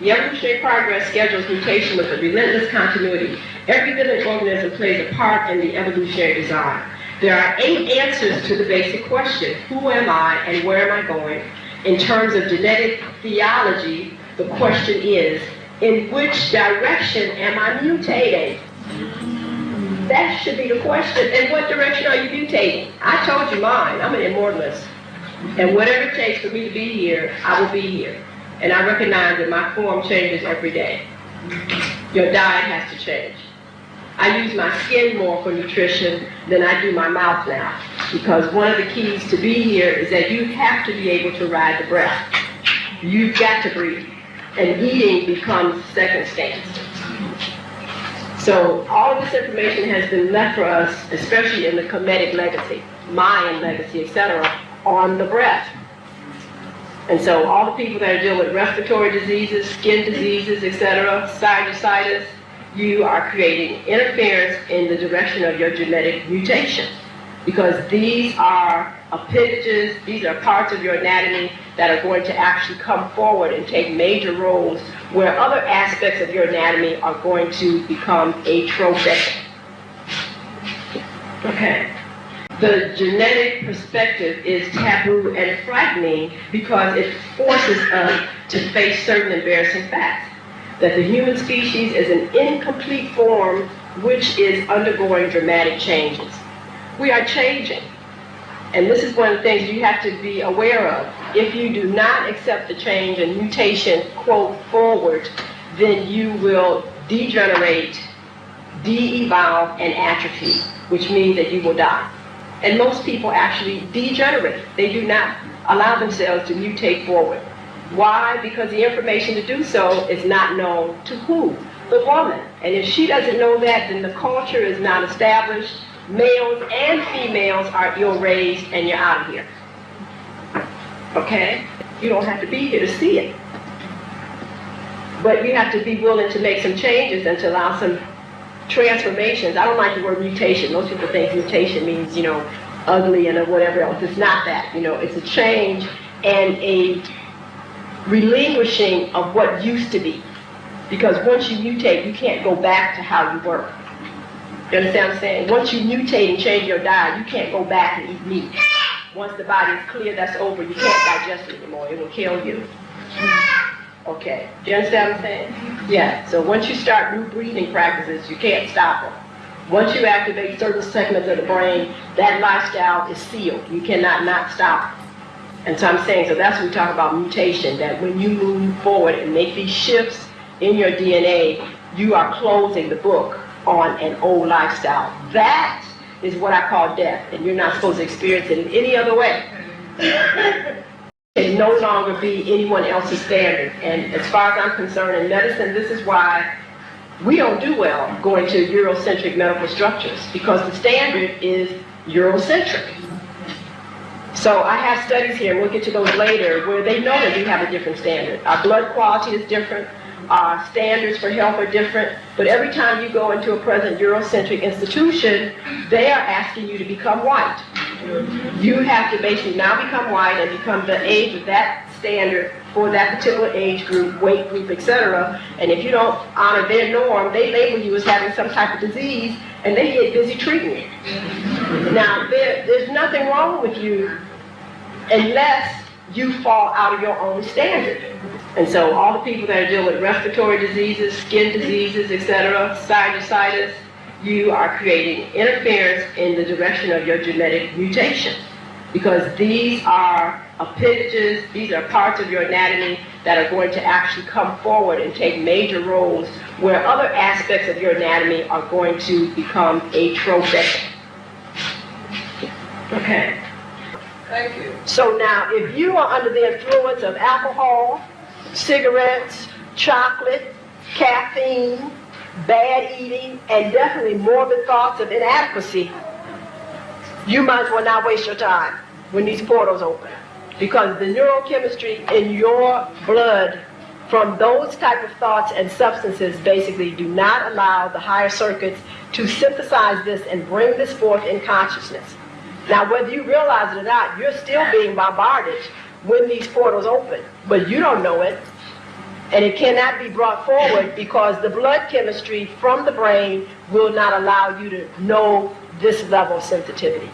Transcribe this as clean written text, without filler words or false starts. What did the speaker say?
The evolutionary progress schedules mutation with a relentless continuity. Every living organism plays a part in the evolutionary design. There are 8 answers to the basic question, who am I and where am I going? In terms of genetic theology, the question is, in which direction am I mutating? That should be the question. In what direction are you mutating? I told you mine. I'm an immortalist. And whatever it takes for me to be here, I will be here. And I recognize that my form changes every day. Your diet has to change. I use my skin more for nutrition than I do my mouth now. Because one of the keys to be here is that you have to be able to ride the breath. You've got to breathe. And eating becomes second stance. So all of this information has been left for us, especially in the Kemetic legacy, Mayan legacy, etc., on the breath. And so all the people that are dealing with respiratory diseases, skin diseases, etc., sinusitis, you are creating interference in the direction of your genetic mutation. Because these are appendages, these are parts of your anatomy that are going to actually come forward and take major roles where other aspects of your anatomy are going to become atrophic. Okay. The genetic perspective is taboo and frightening because it forces us to face certain embarrassing facts. That the human species is an incomplete form which is undergoing dramatic changes. We are changing. And this is one of the things you have to be aware of. If you do not accept the change and mutation, quote, forward, then you will degenerate, de-evolve, and atrophy, which means that you will die. And most people actually degenerate. They do not allow themselves to mutate forward. Why? Because the information to do so is not known to who? The woman. And if she doesn't know that, then the culture is not established. Males and females are ill-raised, and you're out of here. Okay? You don't have to be here to see it. But you have to be willing to make some changes and to allow some transformations. I don't like the word mutation. Most people think mutation means, ugly and whatever else. It's not that. It's a change and a relinquishing of what used to be. Because once you mutate, you can't go back to how you were. You understand what I'm saying? Once you mutate and change your diet, you can't go back and eat meat. Once the body is clear, that's over. You can't digest it anymore. It will kill you. Okay. Do you understand what I'm saying? Yeah. So once you start new breathing practices, you can't stop them. Once you activate certain segments of the brain, that lifestyle is sealed. You cannot not stop. And so I'm saying, so that's when we talk about mutation, that when you move forward and make these shifts in your DNA, you are closing the book on an old lifestyle. That is what I call death, and you're not supposed to experience it in any other way. It no longer be anyone else's standard. And as far as I'm concerned in medicine, this is why we don't do well going to Eurocentric medical structures, because the standard is Eurocentric. So I have studies here, and we'll get to those later, where they know that we have a different standard. Our blood quality is different. Our standards for health are different, but every time you go into a present Eurocentric institution, they are asking you to become white. You have to basically now become white and become the age of that standard for that particular age group, weight group, etc. And if you don't honor their norm, they label you as having some type of disease, and they get busy treating you. Now, there's nothing wrong with you unless you fall out of your own standard. And so all the people that are dealing with respiratory diseases, skin diseases, etc., sinusitis, you are creating interference in the direction of your genetic mutation. Because these are appendages, these are parts of your anatomy that are going to actually come forward and take major roles where other aspects of your anatomy are going to become atrophic. Okay. Thank you. So now, if you are under the influence of alcohol, cigarettes, chocolate, caffeine, bad eating, and definitely morbid thoughts of inadequacy, you might as well not waste your time when these portals open. Because the neurochemistry in your blood from those type of thoughts and substances basically do not allow the higher circuits to synthesize this and bring this forth in consciousness. Now, whether you realize it or not, you're still being bombarded when these portals open, but you don't know it. And it cannot be brought forward because the blood chemistry from the brain will not allow you to know this level of sensitivity.